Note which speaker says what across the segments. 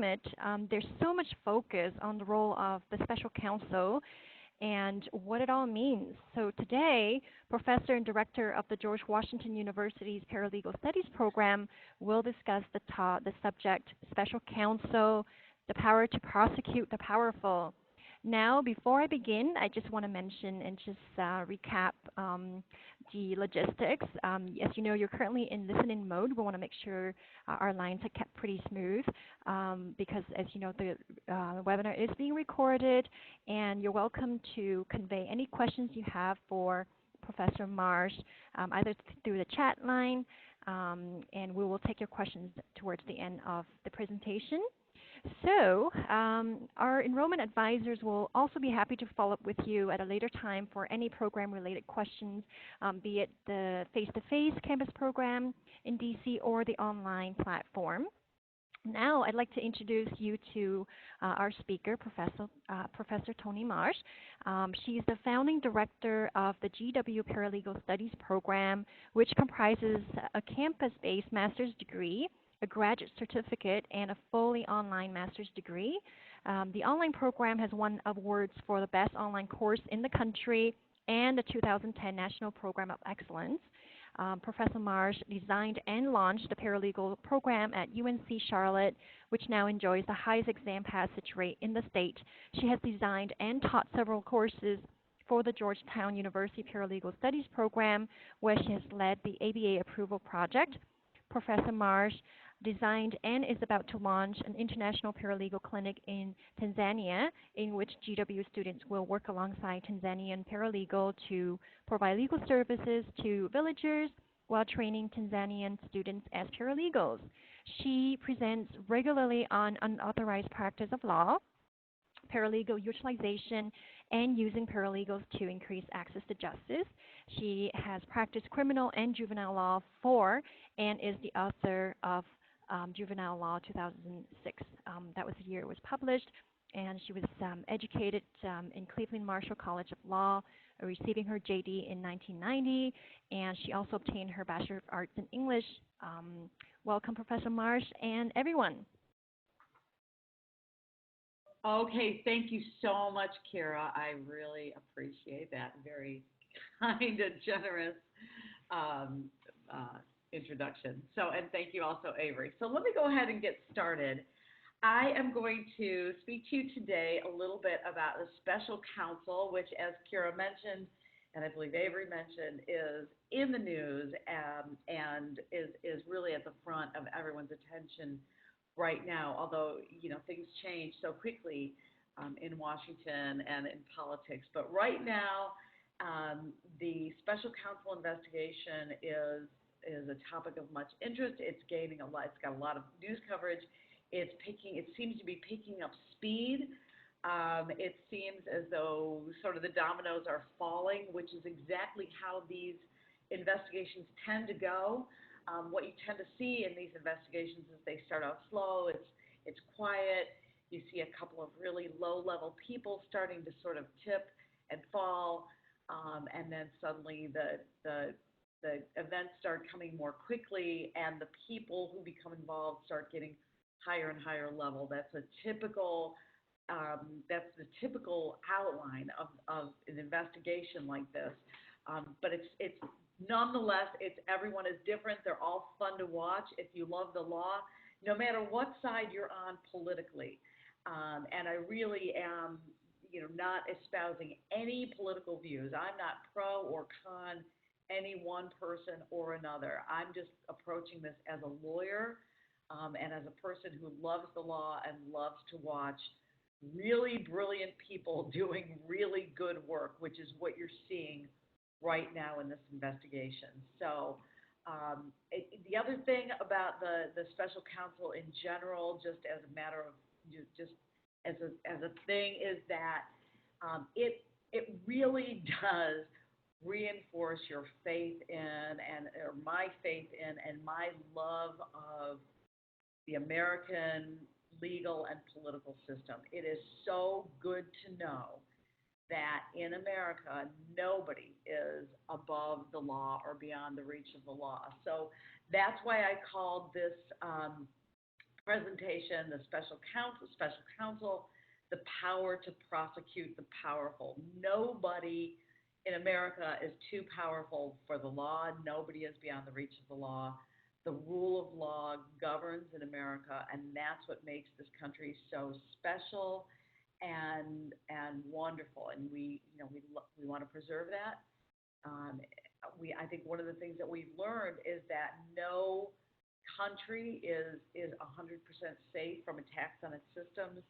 Speaker 1: summit, there's so much focus on the role of the special counsel and what it all means. So today, Professor and Director of the George Washington University's Paralegal Studies program will discuss the subject special counsel, the power to prosecute the powerful. Now, before I begin, I just want to mention and just recap the logistics. As you know, you're currently in listening mode. We want to make sure our lines are kept pretty smooth because, as you know, the webinar is being recorded, and you're welcome to convey any questions you have for Professor Marsh, either through the chat line, and we will take your questions towards the end of the presentation. So our enrollment advisors will also be happy to follow up with you at a later time for any program-related questions, be it the face-to-face campus program in DC or the online platform. Now I'd like to introduce you to our speaker, Professor Toni Marsh. She's the founding director of the GW Paralegal Studies program, which comprises a campus-based master's degree, a graduate certificate, and a fully online master's degree. The online program has won awards for the best online course in the country and the 2010 National Program of Excellence. Professor Marsh designed and launched the paralegal program at UNC Charlotte, which now enjoys the highest exam passage rate in the state. She has designed and taught several courses for the Georgetown University Paralegal Studies program, where she has led the ABA approval project. Professor Marsh designed and is about to launch an international paralegal clinic in Tanzania, in which GW students will work alongside Tanzanian paralegal to provide legal services to villagers while training Tanzanian students as paralegals. She presents regularly on unauthorized practice of law, paralegal utilization, and using paralegals to increase access to justice. She has practiced criminal and juvenile law for and is the author of Juvenile Law 2006. That was the year it was published. And she was educated in Cleveland Marshall College of Law, receiving her JD in 1990. And she also obtained her Bachelor of Arts in English. Welcome, Professor Marsh, and everyone.
Speaker 2: Okay, thank you so much, Kira. I really appreciate that. Very kind and generous introduction. And thank you also, Avery. So let me go ahead and get started. I am going to speak to you today a little bit about the special counsel, which, as Kira mentioned, and I believe Avery mentioned, is in the news and is really at the front of everyone's attention right now, although, you know, things change so quickly in Washington and in politics. But right now, the special counsel investigation is a topic of much interest. It's gaining a lot. It's got a lot of news coverage. It seems to be picking up speed. It seems as though sort of the dominoes are falling, which is exactly how these investigations tend to go. What you tend to see in these investigations is they start out slow. It's quiet. You see a couple of really low-level people starting to sort of tip and fall, and then suddenly the events start coming more quickly, and the people who become involved start getting higher and higher level. That's the typical outline of an investigation like this. But it's nonetheless, everyone is different. They're all fun to watch if you love the law, no matter what side you're on politically. And I really am, not espousing any political views. I'm not pro or con any one person or another. I'm just approaching this as a lawyer and as a person who loves the law and loves to watch really brilliant people doing really good work, which is what you're seeing right now in this investigation. So the other thing about the special counsel in general, just as a matter of just as a thing, is that it really does reinforce your faith in or my faith in and my love of the American legal and political system. It is so good to know that in America, nobody is above the law or beyond the reach of the law. So that's why I called this presentation, the special counsel, the power to prosecute the powerful. Nobody in America is too powerful for the law. Nobody is beyond the reach of the law. The rule of law governs in America, and that's what makes this country so special and wonderful. And we want to preserve that. Um, I think one of the things that we've learned is that no country is 100% safe from attacks on its systems,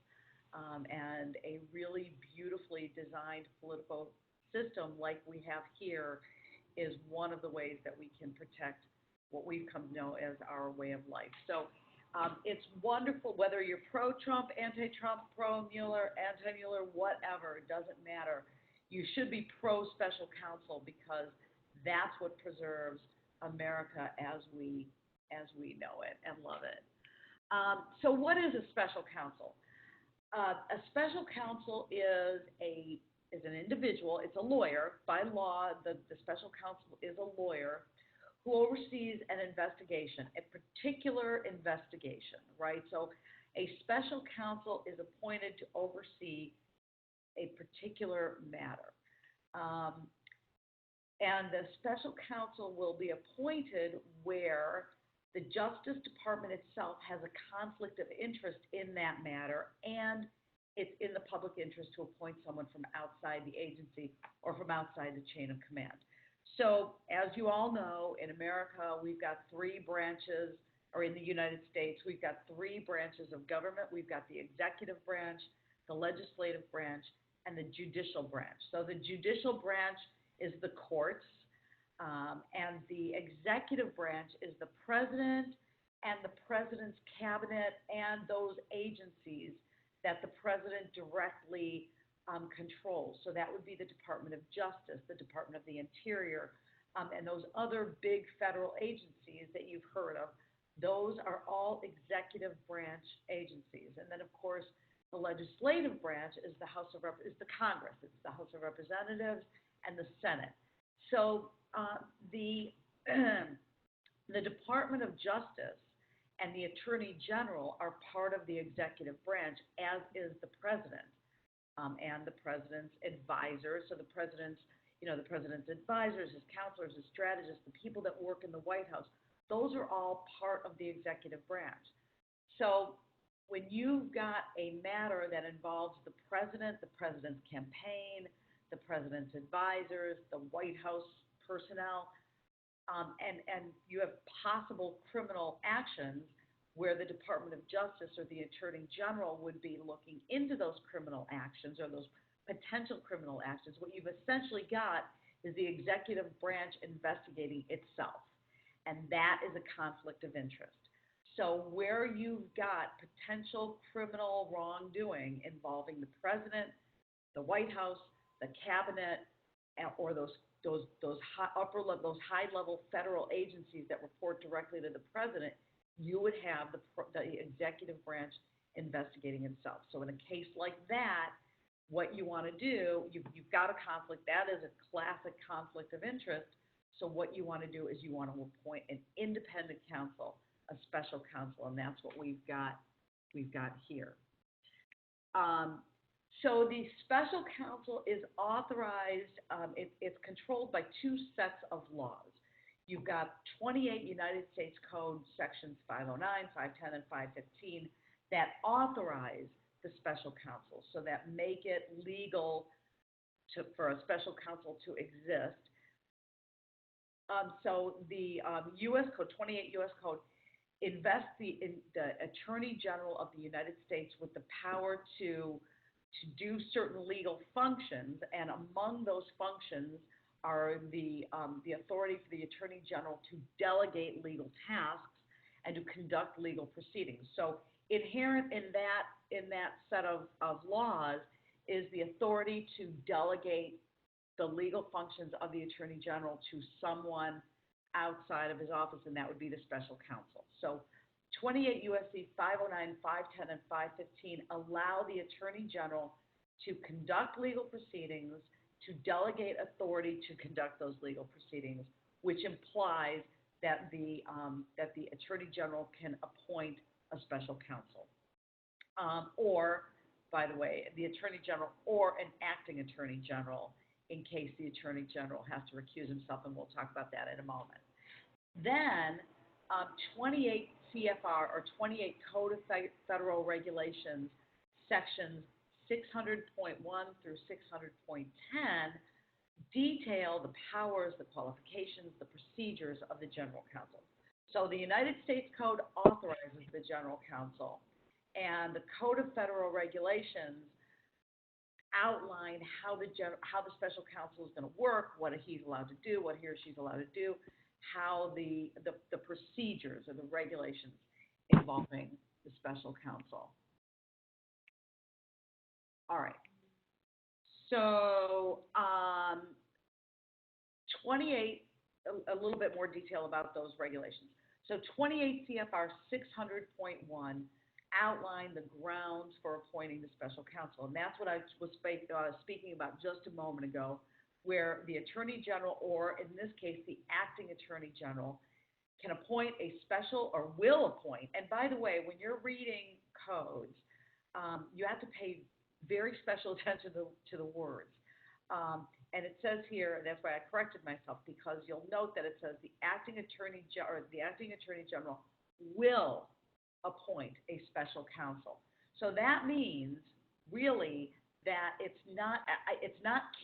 Speaker 2: and a really beautifully designed political system like we have here is one of the ways that we can protect what we've come to know as our way of life. So it's wonderful whether you're pro-Trump, anti-Trump, pro-Mueller, anti-Mueller, whatever, it doesn't matter. You should be pro-special counsel because that's what preserves America as we know it and love it. So what is a special counsel? A special counsel is an individual. It's a lawyer by law. The special counsel is a lawyer who oversees an investigation, a particular investigation, right? So a special counsel is appointed to oversee a particular matter. Um, and the special counsel will be appointed where the Justice Department itself has a conflict of interest in that matter, and it's in the public interest to appoint someone from outside the agency or from outside the chain of command. So, as you all know, in America, we've got three branches, or in the United States, we've got three branches of government. We've got the executive branch, the legislative branch, and the judicial branch. So, the judicial branch is the courts, and the executive branch is the president and the president's cabinet and those agencies that the president directly controls. So that would be the Department of Justice, the Department of the Interior, and those other big federal agencies that you've heard of. Those are all executive branch agencies. And then, of course, the legislative branch is is the Congress. It's the House of Representatives and the Senate. So the the Department of Justice and the Attorney General are part of the executive branch, as is the president and the president's advisors. So the president's advisors, his counselors, his strategists, the people that work in the White House, those are all part of the executive branch. So when you've got a matter that involves the president's campaign, the president's advisors, the White House personnel, and you have possible criminal actions where the Department of Justice or the Attorney General would be looking into those criminal actions or those potential criminal actions. What you've essentially got is the executive branch investigating itself, and that is a conflict of interest. So where you've got potential criminal wrongdoing involving the president, the White House, the cabinet, or those high level federal agencies that report directly to the president, you would have the executive branch investigating itself. So in a case like that, what you want to do, you've got a conflict. That is a classic conflict of interest. So what you want to do is you want to appoint an independent counsel, a special counsel, and that's what we've got here. So the special counsel is authorized, it's controlled by two sets of laws. You've got 28 United States Code sections 509, 510, and 515 that authorize the special counsel, so that make it legal for a special counsel to exist. So the U.S. Code, 28 U.S. Code, invests the Attorney General of the United States with the power to do certain legal functions, and among those functions are the authority for the Attorney General to delegate legal tasks and to conduct legal proceedings. So inherent in that set of laws is the authority to delegate the legal functions of the Attorney General to someone outside of his office, and that would be the special counsel. So 28 U.S.C. 509, 510, and 515 allow the Attorney General to conduct legal proceedings, to delegate authority to conduct those legal proceedings, which implies that the Attorney General can appoint a a special counsel. Or, by the way, the Attorney General or an acting Attorney General in case the Attorney General has to recuse himself, and we'll talk about that in a moment. Then, 28 CFR or 28 Code of Federal Regulations, sections 600.1 through 600.10 detail the powers, the qualifications, the procedures of the General Counsel. So the United States Code authorizes the General Counsel, and the Code of Federal Regulations outline how the special counsel is going to work, what he's allowed to do, what he or she's allowed to do, how the procedures or the regulations involving the special counsel. All right. So 28, a little bit more detail about those regulations. So 28 CFR 600.1 outline the grounds for appointing the special counsel. And that's what I was speaking about just a moment ago, where the Attorney General, or in this case, the acting Attorney General, can appoint a special or will appoint. And by the way, when you're reading codes, you have to pay very special attention to the words. And it says here, and that's why I corrected myself, because you'll note that it says the acting Attorney General will appoint a special counsel. So that means really that it's not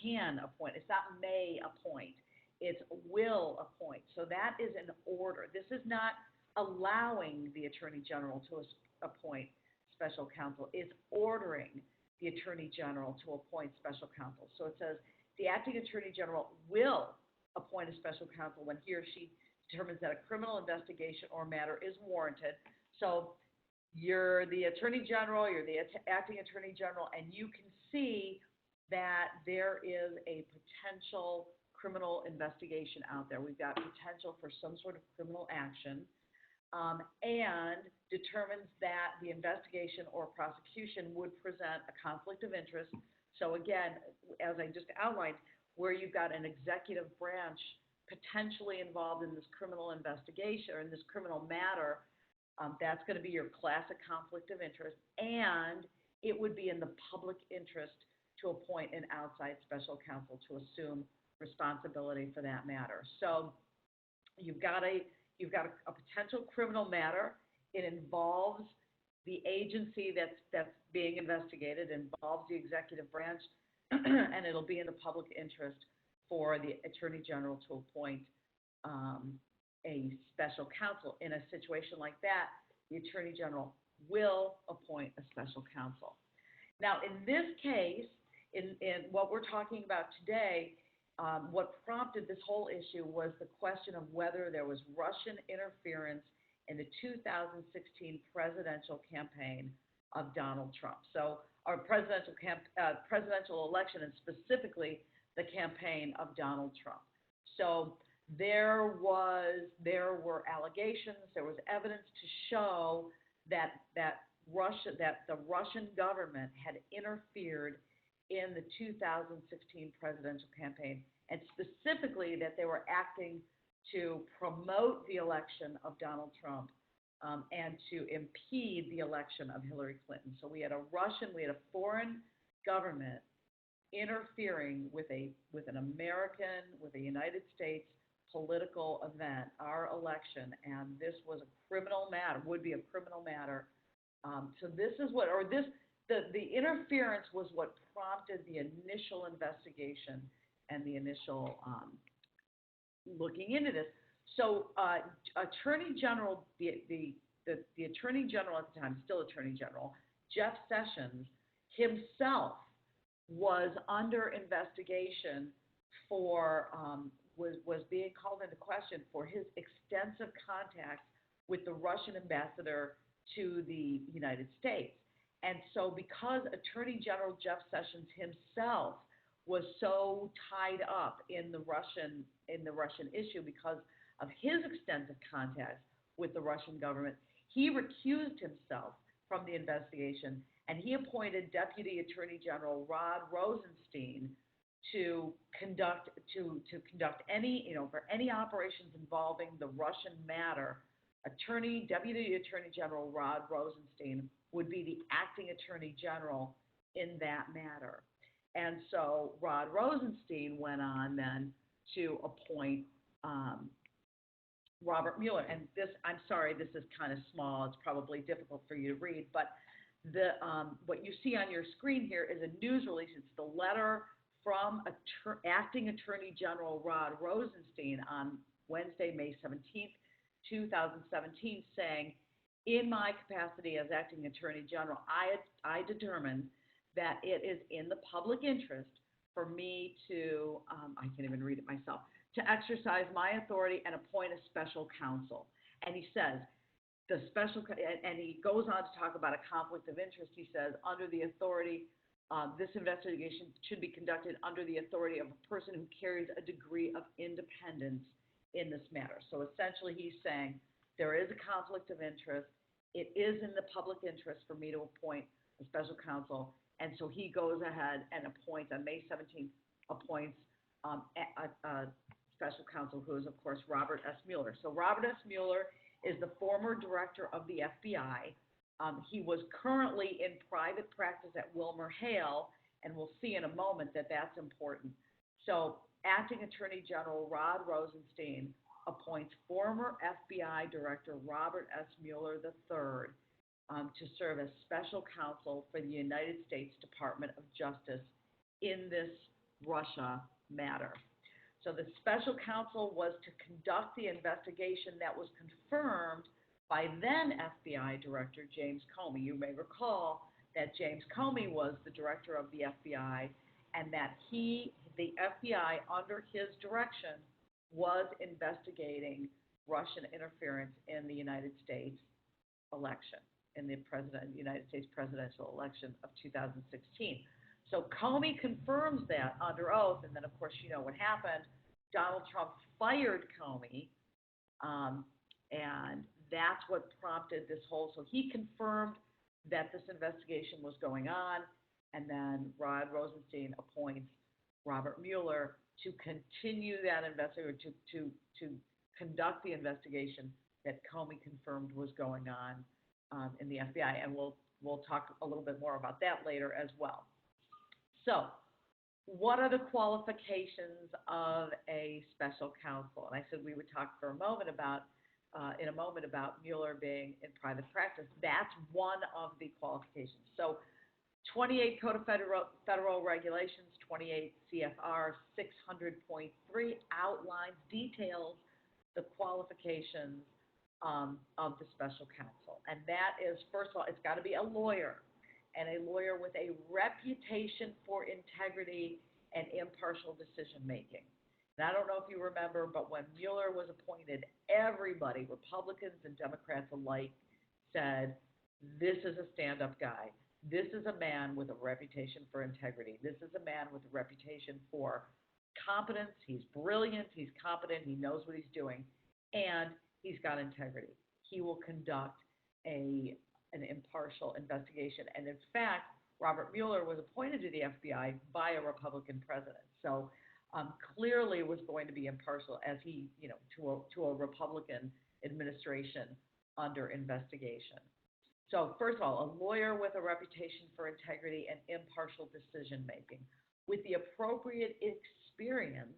Speaker 2: can appoint, it's not may appoint, it's will appoint. So that is an order. This is not allowing the Attorney General to appoint special counsel. It's ordering the Attorney General to appoint special counsel. So it says the acting Attorney General will appoint a special counsel when he or she determines that a criminal investigation or matter is warranted. So you're the Attorney General, you're the acting Attorney General, and you can see that there is a potential criminal investigation out there. We've got potential for some sort of criminal action, and determines that the investigation or prosecution would present a conflict of interest. So again, as I just outlined, where you've got an executive branch potentially involved in this criminal investigation or in this criminal matter, that's going to be your classic conflict of interest, and it would be in the public interest to appoint an outside special counsel to assume responsibility for that matter. So you've got a potential criminal matter. It involves the agency that's being investigated, involves the executive branch, and it'll be in the public interest for the Attorney General to appoint a special counsel. In a situation like that, the Attorney General will appoint a special counsel. Now, in this case, in what we're talking about today, what prompted this whole issue was the question of whether there was Russian interference in the 2016 presidential campaign of Donald Trump. So our presidential election, and specifically the campaign of Donald Trump. So there were allegations, there was evidence to show that the Russian government had interfered in the 2016 presidential campaign, and specifically that they were acting to promote the election of Donald Trump and to impede the election of Hillary Clinton. So we had a foreign government interfering with a United States political event, our election, and this was a criminal matter, would be a criminal matter. So this is the interference was what prompted the initial investigation and the initial looking into this. So Attorney General, the Attorney General at the time, still Attorney General, Jeff Sessions himself was under investigation for was being called into question for his extensive contacts with the Russian ambassador to the United States. And so because Attorney General Jeff Sessions himself was so tied up in the Russian issue because of his extensive contacts with the Russian government, he recused himself from the investigation, and he appointed Deputy Attorney General Rod Rosenstein to conduct any, for any operations involving the Russian matter Deputy Attorney General Rod Rosenstein would be the acting Attorney General in that matter. And so Rod Rosenstein went on then to appoint Robert Mueller. And this, I'm sorry, this is kind of small. It's probably difficult for you to read, but what you see on your screen here is a news release. It's the letter from Acting Attorney General Rod Rosenstein on Wednesday, May 17th, 2017, saying, in my capacity as Acting Attorney General, I determined that it is in the public interest for me to, I can't even read it myself, to exercise my authority and appoint a special counsel. And he says, and he goes on to talk about a conflict of interest. He says, under the authority, this investigation should be conducted under the authority of a person who carries a degree of independence in this matter. So essentially he's saying there is a conflict of interest. It is in the public interest for me to appoint a special counsel. And so he goes ahead and appoints, on May 17th, appoints a special counsel who is, of course, Robert S. Mueller. So Robert S. Mueller is the former director of the FBI. He was currently in private practice at WilmerHale, and we'll see in a moment that that's important. So Acting Attorney General Rod Rosenstein appoints former FBI Director Robert S. Mueller III to serve as special counsel for the United States Department of Justice in this Russia matter. So the special counsel was to conduct the investigation that was confirmed by then FBI Director James Comey. You may recall that James Comey was the director of the FBI, and that the FBI, under his direction, was investigating Russian interference in the United States election, in the United States presidential election of 2016. So Comey confirms that under oath, and then of course you know what happened. Donald Trump fired Comey, and that's what prompted this whole. So he confirmed that this investigation was going on, and then Rod Rosenstein appoints Robert Mueller to continue that investigation, to conduct the investigation that Comey confirmed was going on in the FBI, and we'll talk a little bit more about that later as well. So, what are the qualifications of a special counsel? And I said we would talk for a moment about, in a moment, about Mueller being in private practice. That's one of the qualifications. So, 28 Code of Federal Regulations, 28 CFR 600.3 outlines, details the qualifications of the special counsel. And that is, first of all, it's got to be a lawyer, and a lawyer with a reputation for integrity and impartial decision making. And I don't know if you remember, but when Mueller was appointed, everybody, Republicans and Democrats alike, said, this is a stand-up guy. This is a man with a reputation for integrity. This is a man with a reputation for competence. He's brilliant. He's competent. He knows what he's doing. And he's got integrity. He will conduct an impartial investigation. And in fact, Robert Mueller was appointed to the FBI by a Republican president. So clearly was going to be impartial as he, to a Republican administration under investigation. So first of all, a lawyer with a reputation for integrity and impartial decision making with the appropriate experience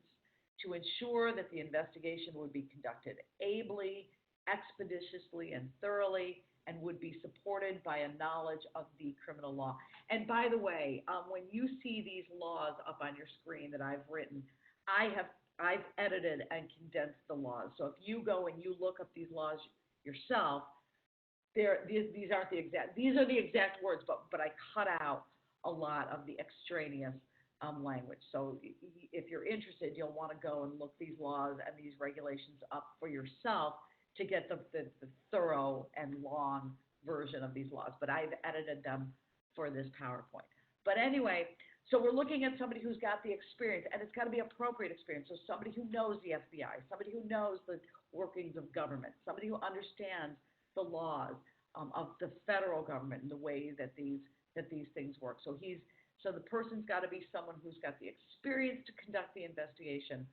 Speaker 2: to ensure that the investigation would be conducted ably, expeditiously, and thoroughly, and would be supported by a knowledge of the criminal law. And by the way, when you see these laws up on your screen that I've written, I've edited and condensed the laws. So if you go and you look up these laws yourself, these aren't the exact. These are the exact words, but I cut out a lot of the extraneous language. So if you're interested, you'll want to go and look these laws and these regulations up for yourself to get the thorough and long version of these laws. But I've edited them for this PowerPoint. But anyway, so we're looking at somebody who's got the experience, and it's got to be appropriate experience. So somebody who knows the FBI, somebody who knows the workings of government, somebody who understands the laws of the federal government and the way that these things work. So the person's got to be someone who's got the experience to conduct the investigation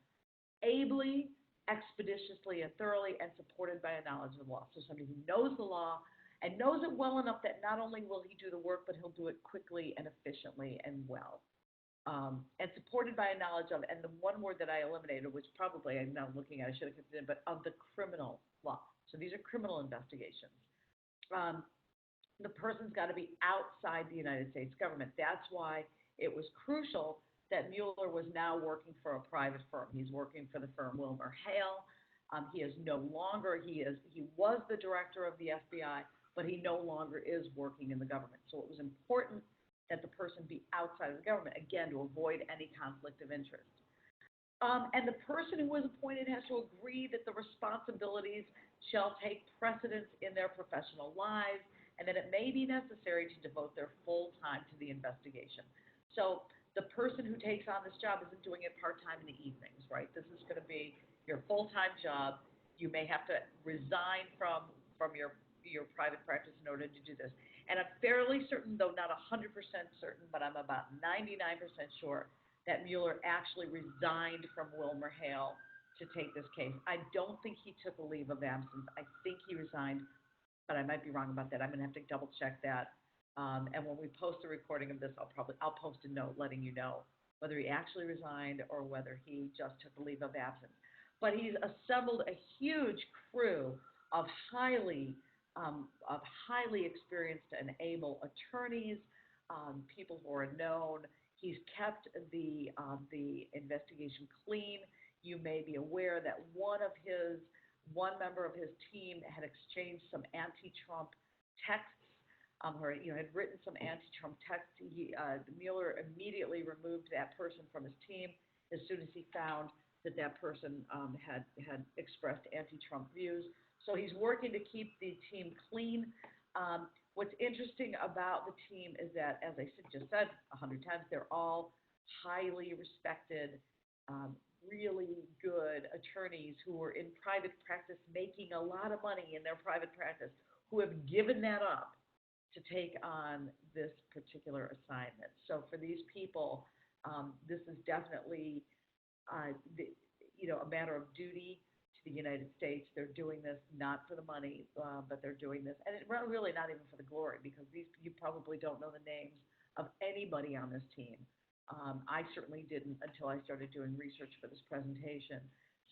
Speaker 2: ably, expeditiously and thoroughly and supported by a knowledge of the law. So somebody who knows the law and knows it well enough that not only will he do the work, but he'll do it quickly and efficiently and well. And supported by a knowledge of, and the one word that I eliminated, which probably I'm now looking at, I should have kept it in, but of the criminal law. So these are criminal investigations. Um, the person's got to be outside the United States government. That's why it was crucial that Mueller was now working for a private firm. He's working for the firm Wilmer Hale. He is no longer, he was the director of the FBI, but he no longer is working in the government. So it was important that the person be outside of the government, again, to avoid any conflict of interest. And the person who was appointed has to agree that the responsibilities shall take precedence in their professional lives and that it may be necessary to devote their full time to the investigation. So the person who takes on this job isn't doing it part-time in the evenings, right? This is going to be your full-time job. You may have to resign from your private practice in order to do this. And I'm fairly certain, though not 100% certain, but I'm about 99% sure that Mueller actually resigned from Wilmer Hale to take this case. I don't think he took a leave of absence. I think he resigned, but I might be wrong about that. I'm going to have to double check that. And when we post a recording of this, I'll post a note letting you know whether he actually resigned or whether he just took a leave of absence. But he's assembled a huge crew of highly experienced and able attorneys, people who are known. He's kept the investigation clean. You may be aware that one member of his team had exchanged some anti-Trump texts, or had written some anti-Trump texts. Mueller immediately removed that person from his team as soon as he found that person had expressed anti-Trump views. So he's working to keep the team clean. What's interesting about the team is that, as I just said 100 times, they're all highly respected, really good attorneys who were in private practice making a lot of money in their private practice, who have given that up to take on this particular assignment. So for these people, this is definitely a matter of duty to the United States. They're doing this not for the money, but they're doing this, and really not even for the glory, because you probably don't know the names of anybody on this team. I certainly didn't until I started doing research for this presentation.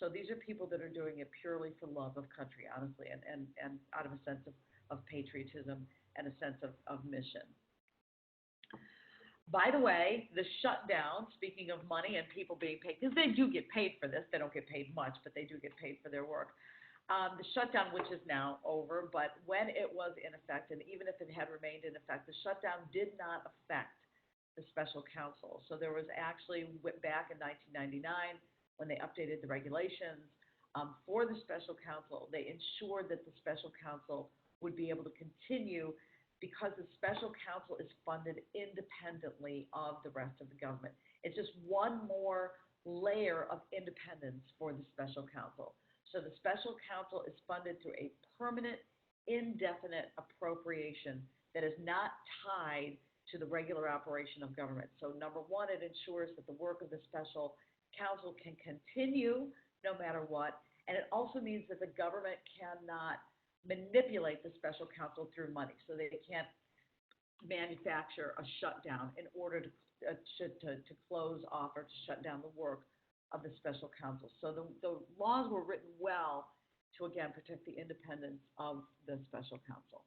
Speaker 2: So these are people that are doing it purely for love of country, honestly, and out of a sense of patriotism and a sense of mission. By the way, the shutdown, speaking of money and people being paid, because they do get paid for this. They don't get paid much, but they do get paid for their work. The shutdown, which is now over, but when it was in effect, and even if it had remained in effect, the shutdown did not affect the special counsel. So there was actually, back in 1999, when they updated the regulations for the special counsel, they ensured that the special counsel would be able to continue, because the special counsel is funded independently of the rest of the government. It's just one more layer of independence for the special counsel. So the special counsel is funded through a permanent, indefinite appropriation that is not tied to the regular operation of government. So number one, it ensures that the work of the special counsel can continue no matter what. And it also means that the government cannot manipulate the special counsel through money. So they can't manufacture a shutdown in order to close off or to shut down the work of the special counsel. So the laws were written well to, again, protect the independence of the special counsel.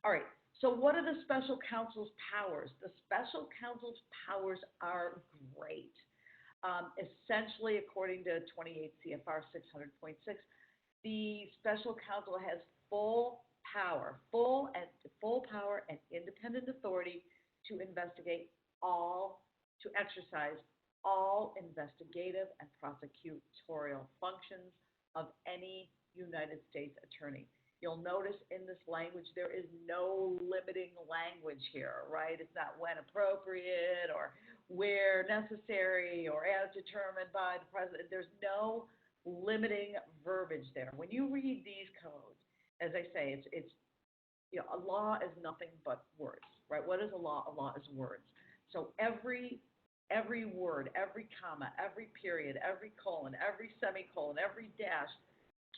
Speaker 2: All right, so what are the special counsel's powers? The special counsel's powers are great. Essentially, according to 28 CFR 600.6, the special counsel has full power and independent authority to investigate to exercise all investigative and prosecutorial functions of any United States attorney. You'll notice in this language, there is no limiting language here, right? It's not when appropriate or where necessary or as determined by the president. There's no limiting verbiage there. When you read these codes, as I say, it's a law is nothing but words, right? What is a law? A law is words. So every Every word, every comma, every period, every colon, every semicolon, every dash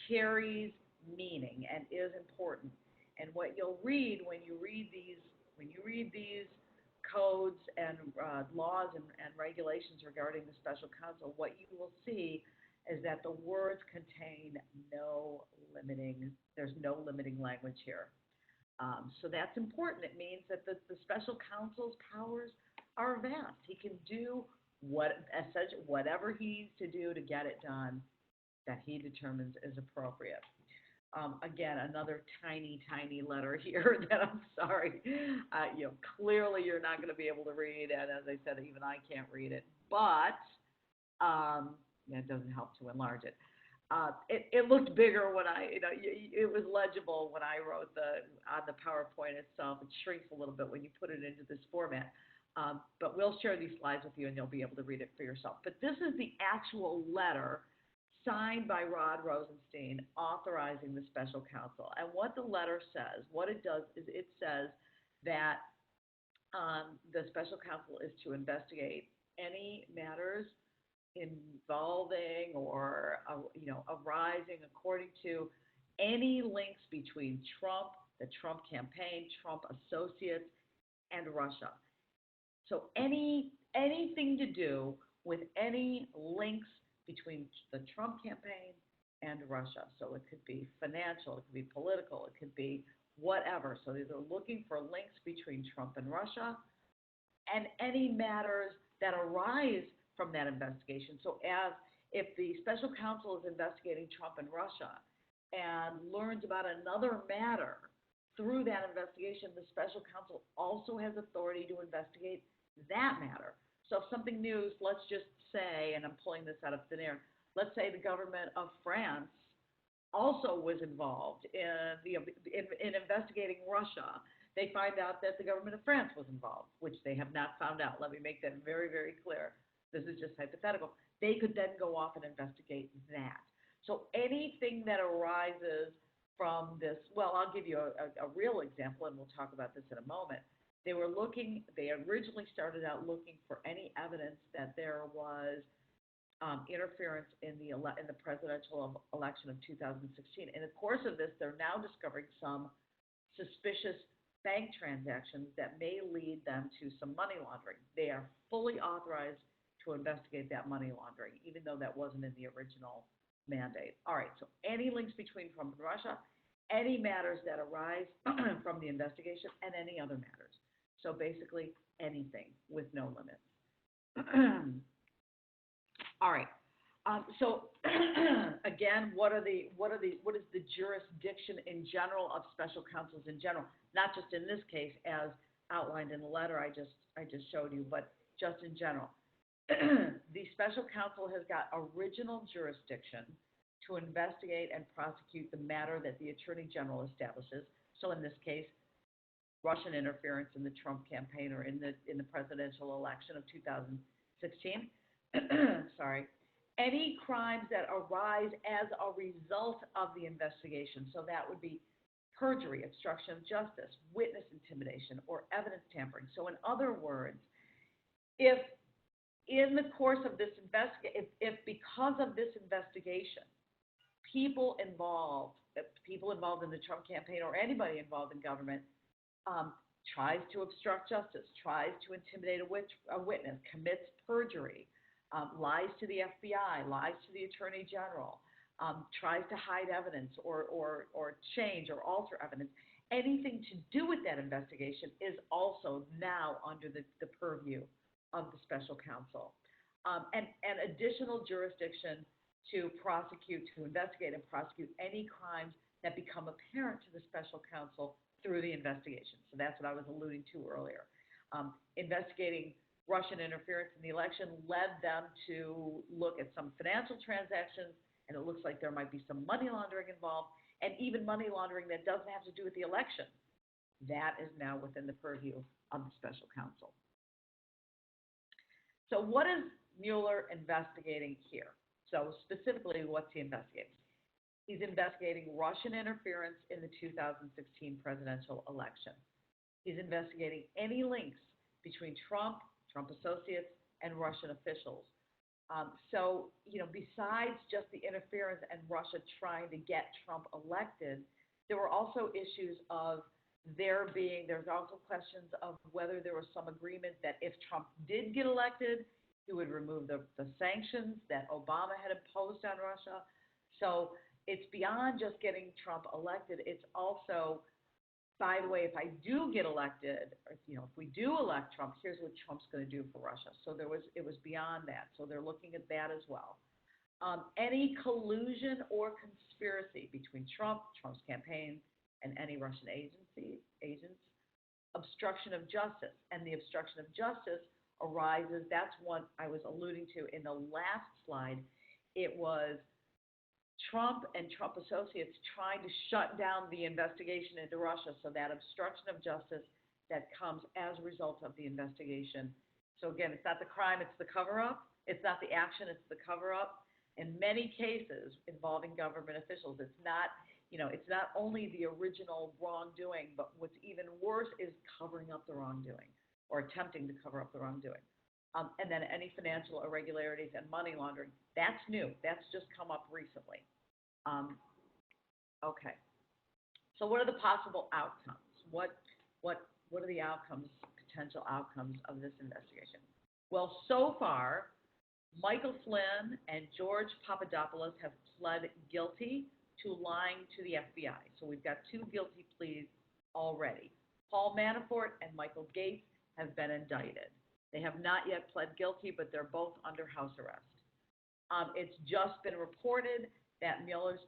Speaker 2: carries meaning and is important. And what you'll read when you read these codes and laws and regulations regarding the special counsel, what you will see is that the words contain no there's no limiting language here. So that's important. It means that the special counsel's powers are vast. He can do whatever he needs to do to get it done that he determines is appropriate. Again, another tiny, tiny letter here that I'm sorry. Clearly you're not going to be able to read, and as I said, even I can't read it. But it doesn't help to enlarge it. It looked bigger when it was legible when I wrote on the PowerPoint itself. It shrinks a little bit when you put it into this format. But we'll share these slides with you and you'll be able to read it for yourself. But this is the actual letter signed by Rod Rosenstein authorizing the special counsel. And what the letter says, what it does is it says that the special counsel is to investigate any matters involving or arising according to any links between Trump, the Trump campaign, Trump associates, and Russia. So anything to do with any links between the Trump campaign and Russia. So it could be financial, it could be political, it could be whatever. So they're looking for links between Trump and Russia and any matters that arise from that investigation. So as if the special counsel is investigating Trump and Russia and learns about another matter through that investigation, the special counsel also has authority to investigate that matter. So if something new, let's just say, and I'm pulling this out of thin air, let's say the government of France also was involved in investigating Russia. They find out that the government of France was involved, which they have not found out. Let me make that very, very clear. This is just hypothetical. They could then go off and investigate that. So anything that arises from this, well, I'll give you a real example, and we'll talk about this in a moment. They originally started out looking for any evidence that there was interference in the presidential election of 2016. In the course of this, they're now discovering some suspicious bank transactions that may lead them to some money laundering. They are fully authorized to investigate that money laundering, even though that wasn't in the original mandate. All right, so any links between Trump and Russia, any matters that arise from the investigation, and any other matters. So basically anything with no limits. All right. So again, what is the jurisdiction in general of special counsels in general? Not just in this case, as outlined in the letter I just showed you, but just in general. The special counsel has got original jurisdiction to investigate and prosecute the matter that the Attorney General establishes. So in this case, Russian interference in the Trump campaign or in the presidential election of 2016. Sorry. Any crimes that arise as a result of the investigation. So that would be perjury, obstruction of justice, witness intimidation, or evidence tampering. So in other words, if in the course of this if because of this investigation, people involved in the Trump campaign or anybody involved in government tries to obstruct justice, tries to intimidate a witness, commits perjury, lies to the FBI, lies to the Attorney General, tries to hide evidence or change or alter evidence, anything to do with that investigation is also now under the purview of the special counsel. And additional jurisdiction to investigate and prosecute any crimes that become apparent to the special counsel through the investigation. So that's what I was alluding to earlier. Investigating Russian interference in the election led them to look at some financial transactions, and it looks like there might be some money laundering involved, and even money laundering that doesn't have to do with the election. That is now within the purview of the special counsel. So what is Mueller investigating here? So specifically, what's he investigating? He's investigating Russian interference in the 2016 presidential election. He's investigating any links between Trump associates, and Russian officials. Besides just the interference and Russia trying to get Trump elected, there were also issues of there's also questions of whether there was some agreement that if Trump did get elected, he would remove the sanctions that Obama had imposed on Russia. So it's beyond just getting Trump elected. It's also, by the way, if I do get elected, or, if we do elect Trump, here's what Trump's going to do for Russia. So it was beyond that. So they're looking at that as well. Any collusion or conspiracy between Trump's campaign, and any Russian agents, obstruction of justice. And the obstruction of justice arises, that's what I was alluding to in the last slide. It was Trump and Trump associates trying to shut down the investigation into Russia. So that obstruction of justice that comes as a result of the investigation. So again, it's not the crime, it's the cover-up. It's not the action, it's the cover-up. In many cases involving government officials, it's not only the original wrongdoing, but what's even worse is covering up the wrongdoing or attempting to cover up the wrongdoing. And then any financial irregularities and money laundering, that's new. That's just come up recently. Okay. So what are the possible outcomes? What are the potential outcomes of this investigation? Well, so far, Michael Flynn and George Papadopoulos have pled guilty to lying to the FBI. So we've got 2 guilty pleas already. Paul Manafort and Michael Gates have been indicted. They have not yet pled guilty, but they're both under house arrest. It's just been reported that Mueller's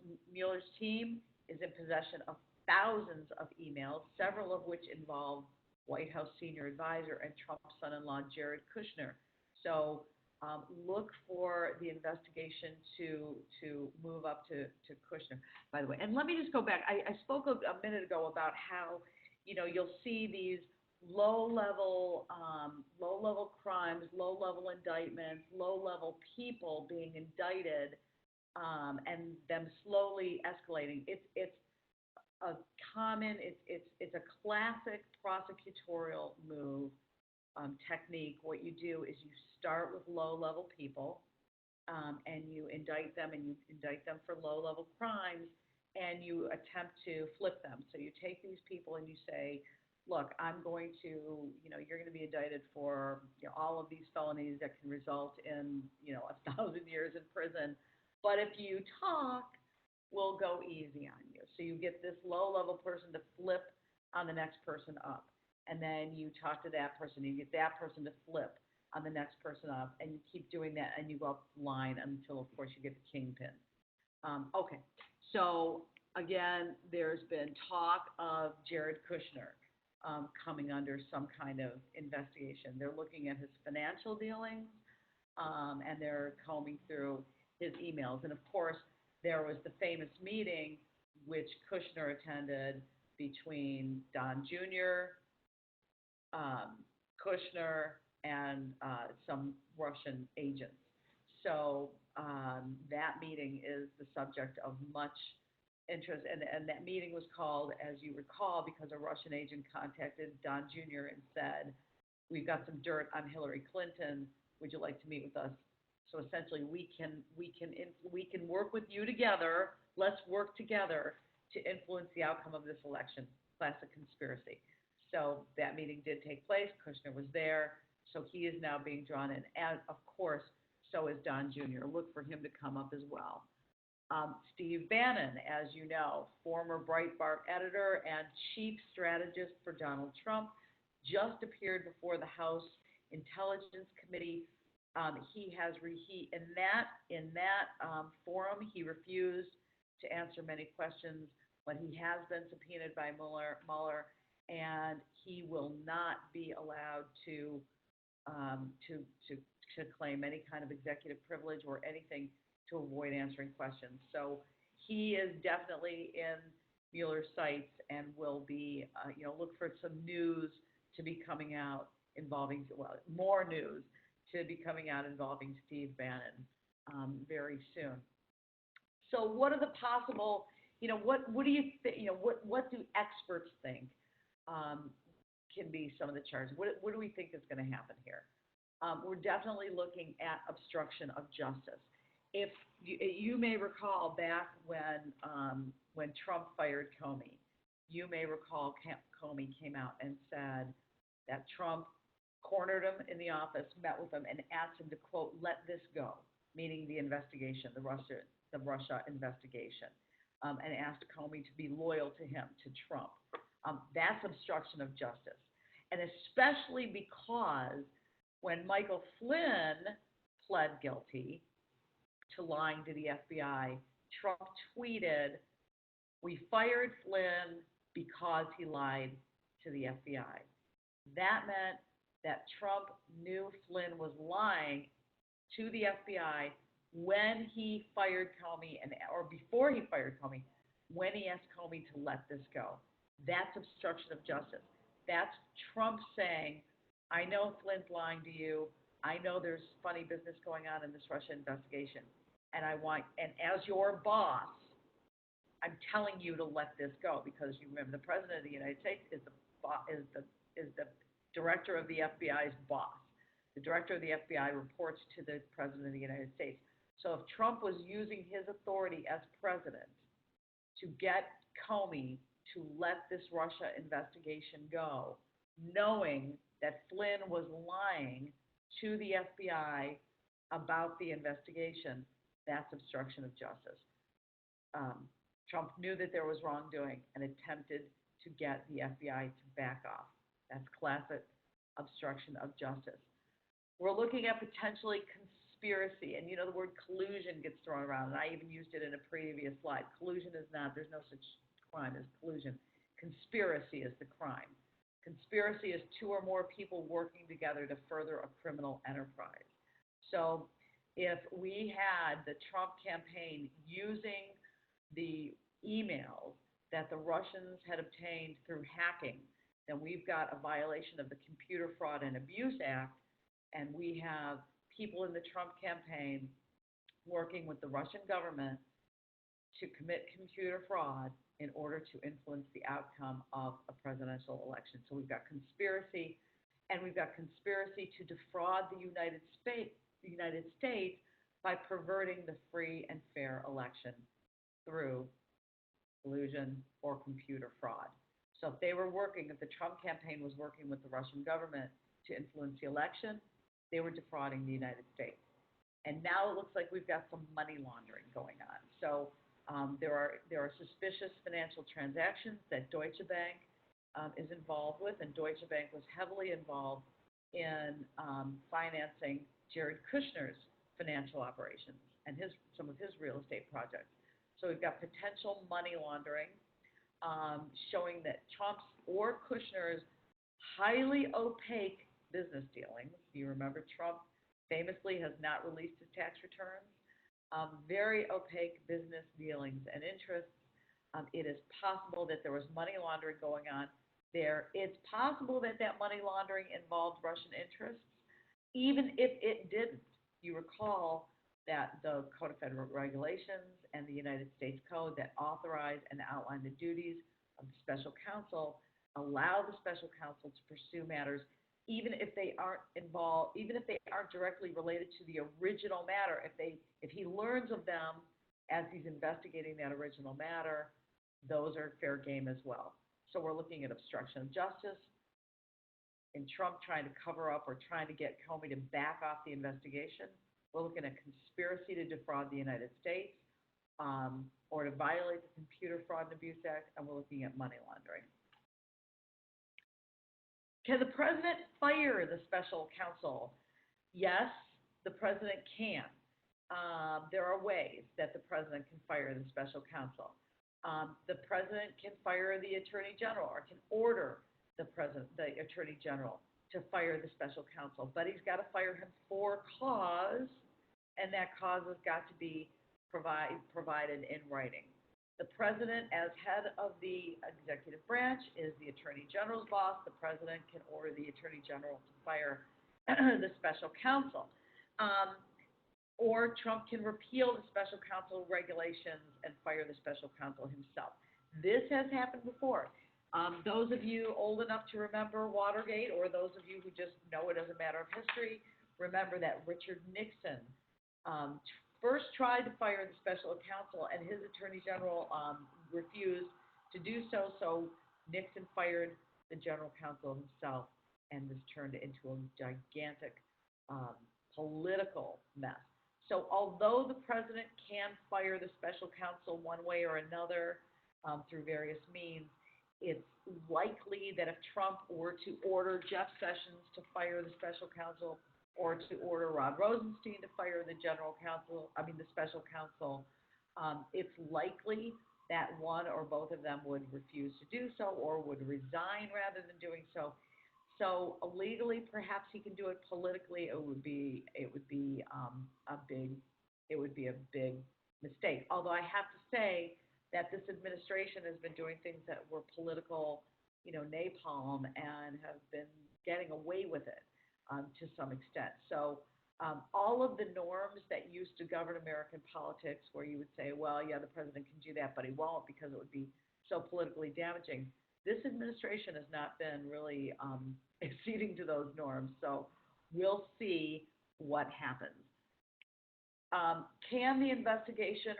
Speaker 2: team is in possession of thousands of emails, several of which involve White House senior advisor and Trump's son-in-law, Jared Kushner. So look for the investigation to move up to Kushner, by the way. And let me just go back. I spoke a minute ago about how, you'll see these low-level crimes, low-level indictments, low-level people being indicted, and them slowly escalating. It's a classic prosecutorial move. Technique. What you do is you start with low-level people, and you indict them for low-level crimes, and you attempt to flip them. So you take these people and you say, look, you're going to be indicted for all of these felonies that can result in 1,000 years in prison, but if you talk, we'll go easy on you. So you get this low-level person to flip on the next person up. And then you talk to that person, you get that person to flip on the next person up, and you keep doing that, and you go up the line until, of course, you get the kingpin. Okay, so again, there's been talk of Jared Kushner coming under some kind of investigation. They're looking at his financial dealings, and they're combing through his emails. And of course, there was the famous meeting which Kushner attended between Don Jr., Kushner, and some Russian agents. So that meeting is the subject of much interest. And that meeting was called, as you recall, because a Russian agent contacted Don Jr. and said, we've got some dirt on Hillary Clinton. Would you like to meet with us? So essentially, we can work with you together. Let's work together to influence the outcome of this election. Classic conspiracy. So that meeting did take place. Kushner was there. So he is now being drawn in. And of course, so is Don Jr. Look for him to come up as well. Steve Bannon, as you know, former Breitbart editor and chief strategist for Donald Trump, just appeared before the House Intelligence Committee. In that forum, he refused to answer many questions, but he has been subpoenaed by Mueller, and he will not be allowed to claim any kind of executive privilege or anything to avoid answering questions. So he is definitely in Mueller's sights and will be, look for some news to be coming out involving, more news to be coming out involving Steve Bannon very soon. So what are the possible, what do you think, what do experts think can be some of the charges? What do we think is going to happen here? we're definitely looking at obstruction of justice. If you may recall back when Trump fired Comey, you may recall Comey came out and said that Trump cornered him in the office, met with him, and asked him to quote let this go, meaning the investigation, the Russia investigation, and asked Comey to be loyal to him, to Trump. That's obstruction of justice, and especially because when Michael Flynn pled guilty to lying to the FBI, Trump tweeted, "We fired Flynn because he lied to the FBI." That meant that Trump knew Flynn was lying to the FBI when he fired Comey, or before he fired Comey, when he asked Comey to let this go. That's obstruction of justice. That's Trump saying, I know Flynn's lying to you. I know there's funny business going on in this Russia investigation. And as your boss, I'm telling you to let this go because you remember the president of the United States is the director of the FBI's boss. The director of the FBI reports to the president of the United States. So if Trump was using his authority as president to get Comey to let this Russia investigation go, knowing that Flynn was lying to the FBI about the investigation, that's obstruction of justice. Trump knew that there was wrongdoing and attempted to get the FBI to back off. That's classic obstruction of justice. We're looking at potentially conspiracy, and the word collusion gets thrown around, and I even used it in a previous slide. Collusion is not, there's no such crime as collusion. Conspiracy is the crime. Conspiracy is two or more people working together to further a criminal enterprise. So if we had the Trump campaign using the emails that the Russians had obtained through hacking, then we've got a violation of the Computer Fraud and Abuse Act, and we have people in the Trump campaign working with the Russian government to commit computer fraud in order to influence the outcome of a presidential election. So we've got conspiracy, and we've got conspiracy to defraud the United States by perverting the free and fair election through collusion or computer fraud. So if the Trump campaign was working with the Russian government to influence the election, they were defrauding the United States. And now it looks like we've got some money laundering going on. So there are suspicious financial transactions that Deutsche Bank is involved with, and Deutsche Bank was heavily involved in financing Jared Kushner's financial operations and some of his real estate projects. So we've got potential money laundering showing that Trump's or Kushner's highly opaque business dealings. You remember Trump famously has not released his tax returns. Very opaque business dealings and interests. It is possible that there was money laundering going on there. It's possible that money laundering involved Russian interests, even if it didn't. You recall that the Code of Federal Regulations and the United States Code that authorize and outline the duties of the special counsel allow the special counsel to pursue matters even if they aren't involved, even if they aren't directly related to the original matter. If he learns of them as he's investigating that original matter, those are fair game as well. So we're looking at obstruction of justice, in Trump trying to cover up or trying to get Comey to back off the investigation. We're looking at conspiracy to defraud the United States or to violate the Computer Fraud and Abuse Act, and we're looking at money laundering. Can the president fire the special counsel? Yes, the president can. There are ways that the president can fire the special counsel. The president can fire the attorney general or can order the attorney general to fire the special counsel, but he's got to fire him for cause, and that cause has got to be provided in writing. The president, as head of the executive branch, is the attorney general's boss. The president can order the attorney general to fire the special counsel. Or Trump can repeal the special counsel regulations and fire the special counsel himself. This has happened before. Those of you old enough to remember Watergate, or those of you who just know it as a matter of history, remember that Richard Nixon first tried to fire the special counsel, and his attorney general refused to do so. So Nixon fired the general counsel himself, and this turned into a gigantic um, political mess. So, although the president can fire the special counsel one way or another through various means, it's likely that if Trump were to order Jeff Sessions to fire the special counsel or to order Rod Rosenstein to fire the general counsel, I mean the special counsel, it's likely that one or both of them would refuse to do so or would resign rather than doing so. So legally, perhaps he can do it. Politically, it would be a big mistake. Although I have to say that this administration has been doing things that were political, napalm, and have been getting away with it to some extent. So all of the norms that used to govern American politics, where you would say, well, yeah, the president can do that, but he won't because it would be so politically damaging. This administration has not been really acceding to those norms. So we'll see what happens. Can the investigation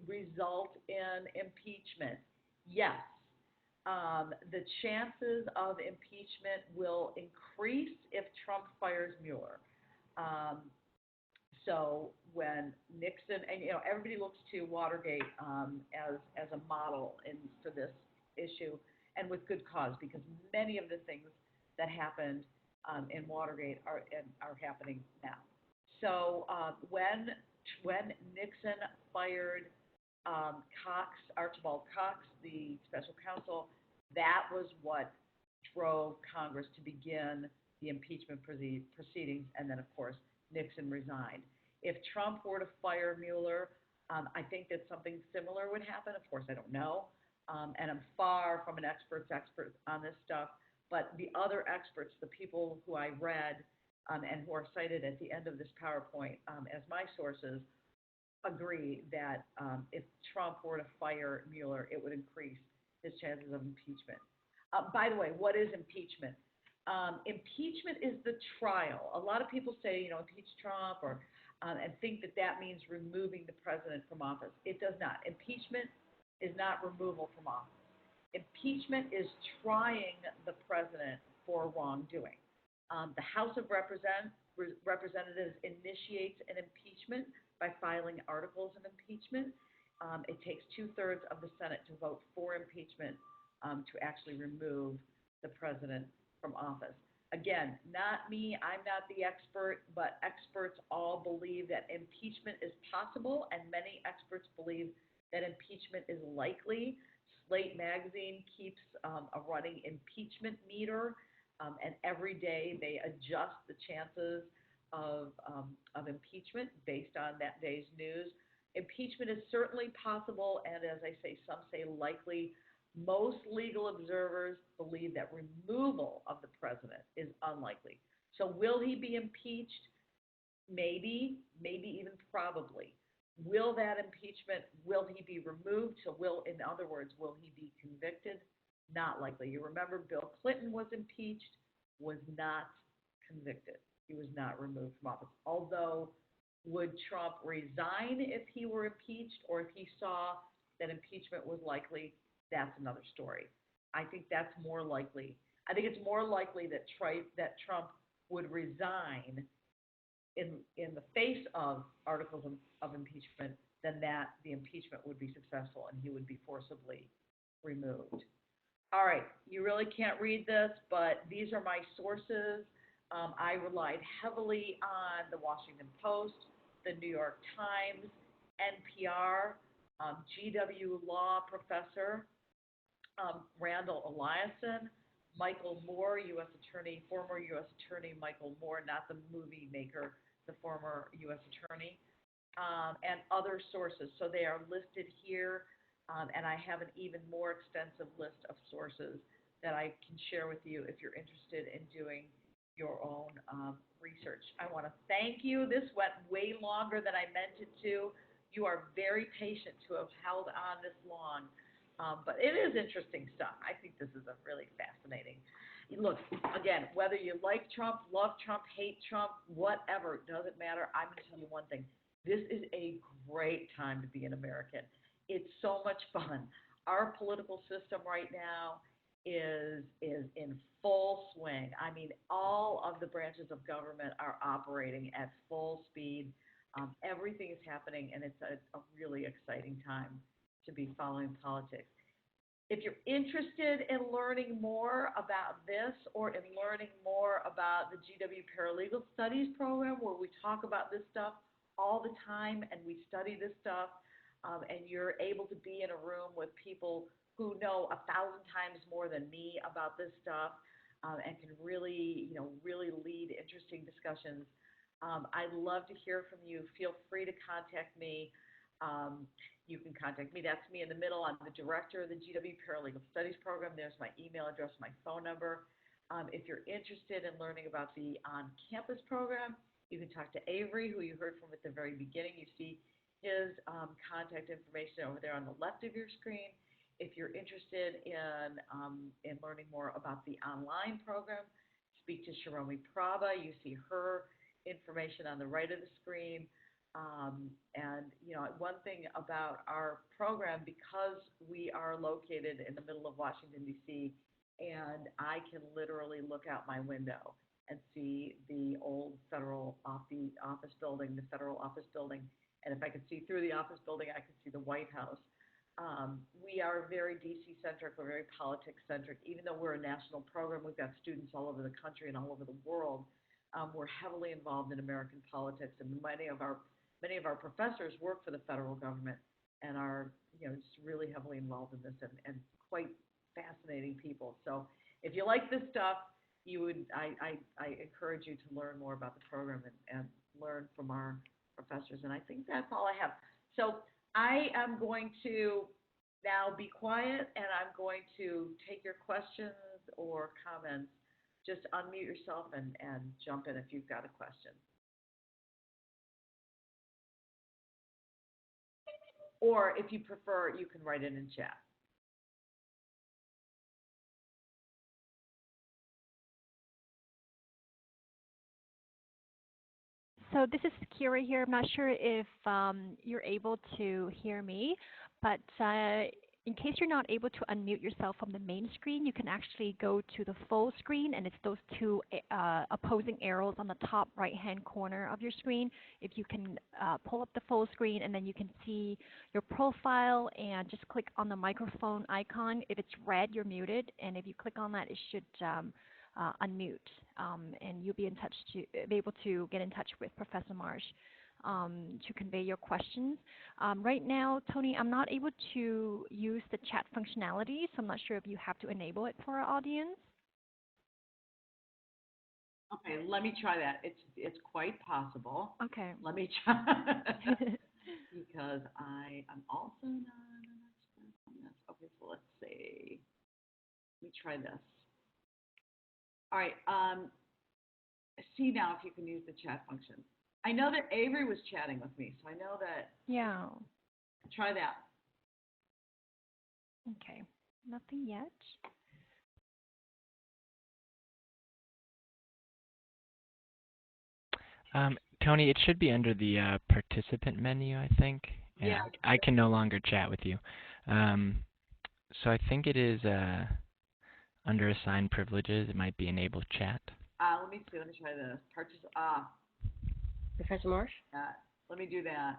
Speaker 2: result in impeachment? Yes. The chances of impeachment will increase if Trump fires Mueller. Um, so when Nixon, and everybody looks to Watergate as a model for this issue, and with good cause, because many of the things that happened in Watergate are happening now. So when Nixon fired Archibald Cox, the special counsel, that was what drove Congress to begin the impeachment proceedings, and then, of course, Nixon resigned. If Trump were to fire Mueller, I think that something similar would happen. Of course, I don't know, and I'm far from an expert on this stuff. But the other experts, the people who I read and who are cited at the end of this PowerPoint as my sources, agree that if Trump were to fire Mueller, it would increase his chances of impeachment. By the way, what is impeachment? Impeachment is the trial. A lot of people say, impeach Trump, or and think that means removing the president from office. It does not. Impeachment is not removal from office. Impeachment is trying the president for wrongdoing. The House of Representatives initiates an impeachment by filing articles of impeachment. It takes two-thirds of the Senate to vote for impeachment to actually remove the president from office. Again, not me, I'm not the expert, but experts all believe that impeachment is possible, and many experts believe that impeachment is likely. Slate Magazine keeps a running impeachment meter, and every day they adjust the chances of impeachment based on that day's news. Impeachment is certainly possible, and as I say, some say likely. Most legal observers believe that removal of the president is unlikely. So will he be impeached? Maybe even probably. Will that impeachment, will he be removed? So in other words, will he be convicted? Not likely. You remember Bill Clinton was impeached, was not convicted. He was not removed from office. Although, would Trump resign if he were impeached, or if he saw that impeachment was likely? That's another story. I think that's more likely. I think it's more likely that Trump would resign in the face of articles of impeachment than that the impeachment would be successful and he would be forcibly removed. All right, you really can't read this, but these are my sources. I relied heavily on the Washington Post, the New York Times, NPR, GW Law professor Randall Eliason, Michael Moore, U.S. Attorney, former U.S. Attorney Michael Moore, not the movie maker, the former U.S. Attorney, and other sources. So they are listed here, and I have an even more extensive list of sources that I can share with you if you're interested in doing your own research. I want to thank you. This went way longer than I meant it to. You are very patient to have held on this long. But it is interesting stuff. I think this is a really fascinating. look, again, whether you like Trump, love Trump, hate Trump, whatever, it doesn't matter. I'm going to tell you one thing. This is a great time to be an American. It's so much fun. Our political system right now is in full swing. I mean, all of the branches of government are operating at full speed. Everything is happening, and it's a really exciting time to be following politics. If you're interested in learning more about this or in learning more about the GW Paralegal Studies program, where we talk about this stuff all the time and we study this stuff, and you're able to be in a room with people who know 1,000 times more than me about this stuff, and can really, really lead interesting discussions. I'd love to hear from you. Feel free to contact me. You can contact me. That's me in the middle. I'm the director of the GW Paralegal Studies program. There's my email address, my phone number. If you're interested in learning about the on-campus program, you can talk to Avery, who you heard from at the very beginning. You see his contact information over there on the left of your screen. If you're interested in learning more about the online program, speak to Shiromi Prabha. You see her information on the right of the screen. And one thing about our program, because we are located in the middle of Washington, D.C., and I can literally look out my window and see the old federal office building, the federal office building. And if I could see through the office building, I could see the White House. We are very DC-centric. We're very politics-centric. Even though we're a national program, we've got students all over the country and all over the world. We're heavily involved in American politics, and many of our professors work for the federal government and are just really heavily involved in this, and quite fascinating people. So if you like this stuff, I encourage you to learn more about the program and learn from our professors. And I think that's all I have. So I am going to now be quiet, and I'm going to take your questions or comments. Just unmute yourself and jump in if you've got a question. Or if you prefer, you can write it in chat.
Speaker 1: So this is Kira here. I'm not sure if you're able to hear me, but in case you're not able to unmute yourself from the main screen, you can actually go to the full screen, and it's those two opposing arrows on the top right-hand corner of your screen. If you can pull up the full screen, and then you can see your profile, and just click on the microphone icon. If it's red, you're muted, and if you click on that, it should unmute, and you'll be able to get in touch with Professor Marsh to convey your questions. Right now, Tony, I'm not able to use the chat functionality, so I'm not sure if you have to enable it for our audience.
Speaker 2: Okay, let me try that. It's quite possible.
Speaker 1: Okay.
Speaker 2: Let me try because I am also not an expert on this. Okay, so let's see. Let me try this. All right. See now if you can use the chat function. I know that Avery was chatting with me, so I know that.
Speaker 1: Yeah.
Speaker 2: Try that.
Speaker 1: Okay. Nothing yet.
Speaker 3: Tony, it should be under the participant menu, I think. And
Speaker 2: yeah.
Speaker 3: I can no longer chat with you. So I think it is under assigned privileges. It might be enabled chat.
Speaker 2: Let me see. Let me try this.
Speaker 4: Professor Marsh?
Speaker 2: Let me do that.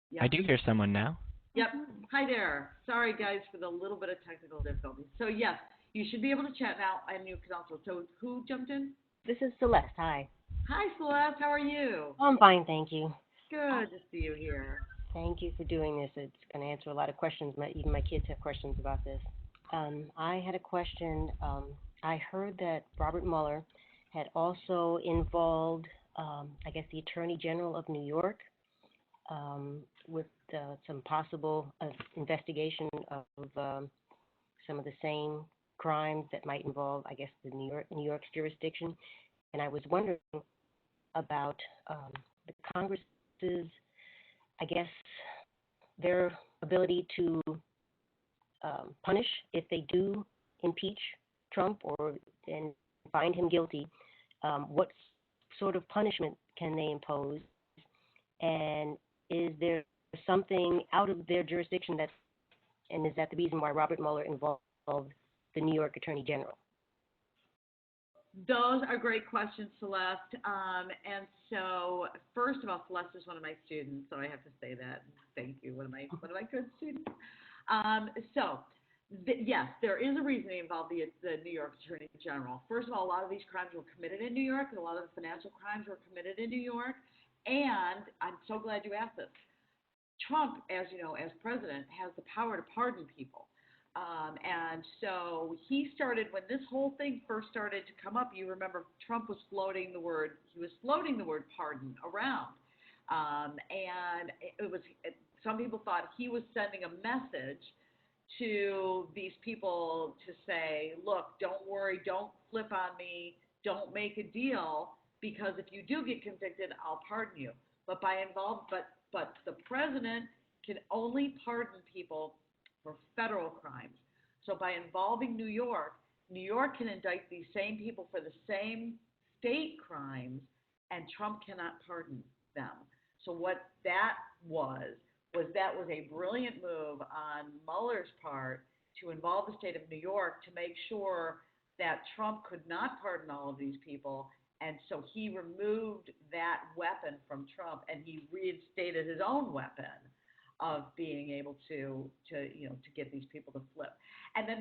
Speaker 3: Yep. I do hear someone now.
Speaker 2: Yep. Hi there. Sorry, guys, for the little bit of technical difficulties. So, yes, you should be able to chat now. I knew Counsel. So, who jumped in?
Speaker 4: This is Celeste. Hi.
Speaker 2: Hi, Celeste. How are you?
Speaker 4: I'm fine, thank you.
Speaker 2: Good to see you here.
Speaker 4: Thank you for doing this. It's going to answer a lot of questions. Even my kids have questions about this. I had a question. I heard that Robert Mueller had also involved, I guess, the Attorney General of New York with some possible investigation of some of the same crimes that might involve, I guess, the New York's jurisdiction. And I was wondering about the Congress's, I guess, their ability to punish if they do impeach Trump or and find him guilty, what sort of punishment can they impose? And is there something out of their jurisdiction and is that the reason why Robert Mueller involved the New York Attorney General?
Speaker 2: Those are great questions, Celeste. And so, first of all, Celeste is one of my students, so I have to say that. Thank you, one of my good students. Yes, there is a reason they involved the New York Attorney General. First of all, a lot of these crimes were committed in New York, and a lot of the financial crimes were committed in New York. And I'm so glad you asked this. Trump, as you know, as president, has the power to pardon people. And so he started, when this whole thing first started to come up, you remember Trump was floating the word pardon around. And some people thought he was sending a message to these people to say, look, don't worry, don't flip on me, don't make a deal, because if you do get convicted, I'll pardon you. But but the president can only pardon people for federal crimes. So by involving New York can indict these same people for the same state crimes, and Trump cannot pardon them. So what that was a brilliant move on Mueller's part to involve the state of New York to make sure that Trump could not pardon all of these people. And so he removed that weapon from Trump, and he reinstated his own weapon of being able to get these people to flip. And then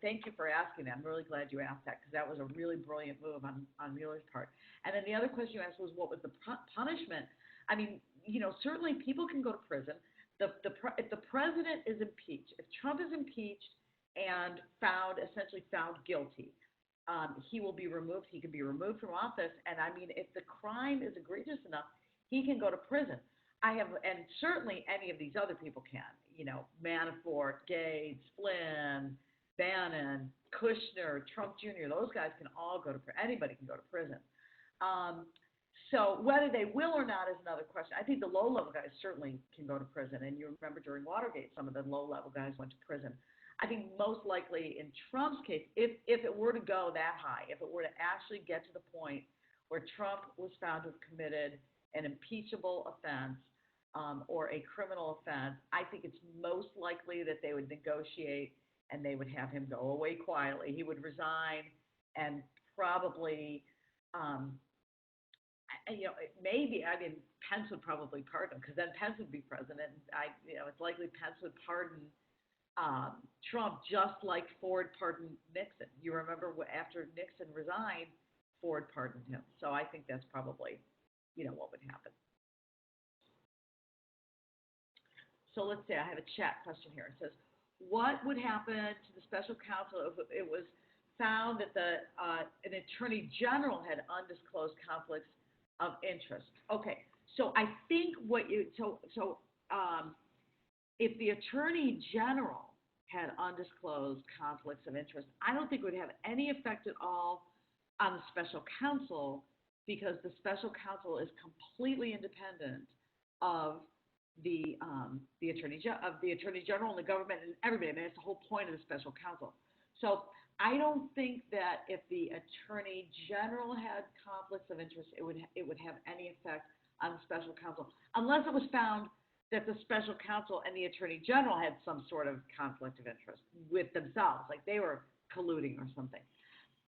Speaker 2: thank you for asking that. I'm really glad you asked that, because that was a really brilliant move on Mueller's part. And then the other question you asked was, what was the punishment? I mean, certainly people can go to prison. If the president is impeached, if Trump is impeached and essentially found guilty, he will be removed. He can be removed from office. And I mean, if the crime is egregious enough, he can go to prison. And certainly any of these other people can, Manafort, Gates, Flynn, Bannon, Kushner, Trump Jr., those guys can all go to prison. Anybody can go to prison. So whether they will or not is another question. I think the low-level guys certainly can go to prison. And you remember during Watergate, some of the low-level guys went to prison. I think most likely in Trump's case, if it were to go that high, if it were to actually get to the point where Trump was found to have committed an impeachable offense or a criminal offense, I think it's most likely that they would negotiate and they would have him go away quietly. He would resign and probably, Pence would probably pardon him, because then Pence would be president. It's likely Pence would pardon Trump, just like Ford pardoned Nixon. You remember after Nixon resigned, Ford pardoned him. So I think that's probably, what would happen. So let's say I have a chat question here. It says, what would happen to the special counsel if it was found that an attorney general had undisclosed conflicts of interest? Okay, so I think if the attorney general had undisclosed conflicts of interest, I don't think it would have any effect at all on the special counsel, because the special counsel is completely independent of the attorney general and the government and everybody. I mean, that's the whole point of the special counsel. So I don't think that if the attorney general had conflicts of interest, it would have any effect on the special counsel, unless it was found that the special counsel and the attorney general had some sort of conflict of interest with themselves, like they were colluding or something.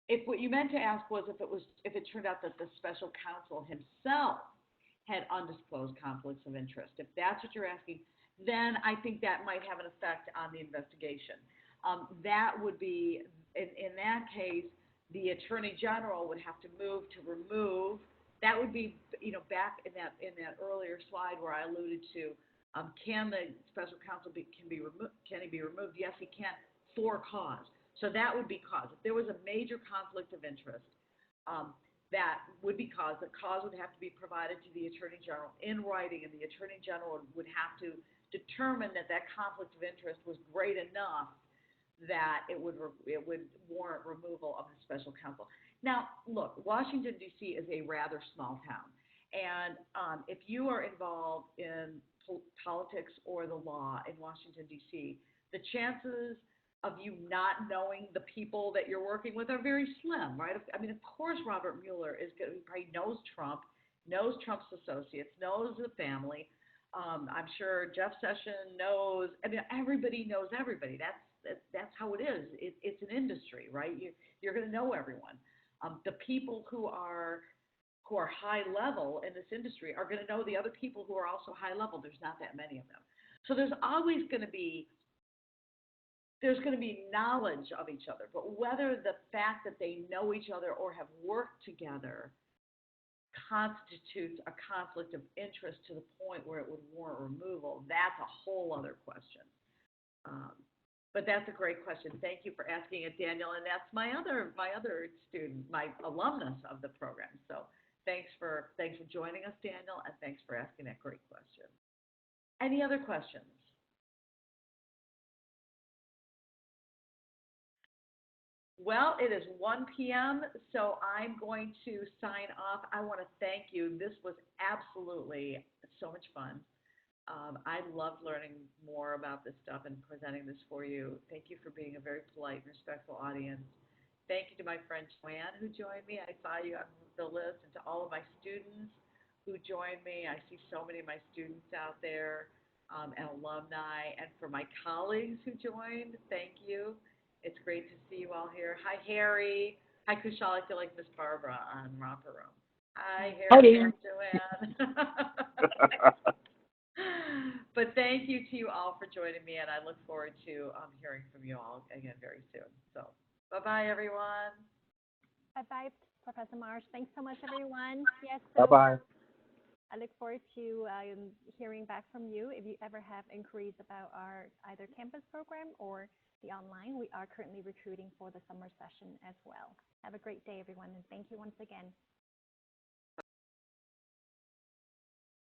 Speaker 2: If what you meant to ask was if it turned out that the special counsel himself had undisclosed conflicts of interest, if that's what you're asking, then I think that might have an effect on the investigation. That would be, in that case, the attorney general would have to move to remove. That would be, back in that earlier slide where I alluded to, can the special counsel can he be removed? Yes, he can, for cause. So that would be cause. If there was a major conflict of interest, that would be cause. The cause would have to be provided to the attorney general in writing, and the attorney general would have to determine that conflict of interest was great enough that it would warrant removal of the special counsel. Now, look, Washington, D.C. is a rather small town. And if you are involved in politics or the law in Washington, D.C., the chances of you not knowing the people that you're working with are very slim, right? I mean, of course, Robert Mueller is going. He probably knows Trump's associates, knows the family. I'm sure Jeff Sessions knows. I mean, everybody knows everybody. That's how it is. It's an industry, right? You're going to know everyone. The people who are high level in this industry are going to know the other people who are also high level. There's not that many of them, so there's going to be knowledge of each other, but whether the fact that they know each other or have worked together constitutes a conflict of interest to the point where it would warrant removal, that's a whole other question. Um, but that's a great question. Thank you for asking it, Daniel. And that's my other student, my alumnus of the program. So thanks for joining us, Daniel, and thanks for asking that great question. Any other questions? Well, it is 1 p.m., so I'm going to sign off. I want to thank you. This was absolutely so much fun. I loved learning more about this stuff and presenting this for you. Thank you for being a very polite and respectful audience. Thank you to my friend Joanne who joined me. I saw you on the list, and to all of my students who joined me. I see so many of my students out there and alumni. And for my colleagues who joined, thank you. It's great to see you all here. Hi, Harry. Hi, Kushal. I feel like Miss Barbara on Romper Room. Hi, Harry.
Speaker 5: Howdy.
Speaker 2: Hi, Joanne. But thank you to you all for joining me, and I look forward to hearing from you all again very soon. So, bye-bye, everyone.
Speaker 1: Bye-bye, Professor Marsh. Thanks so much, everyone. Yes,
Speaker 5: Bye
Speaker 1: so
Speaker 5: bye.
Speaker 1: I look forward to hearing back from you. If you ever have inquiries about our either campus program or the online, we are currently recruiting for the summer session as well. Have a great day, everyone, and thank you once again.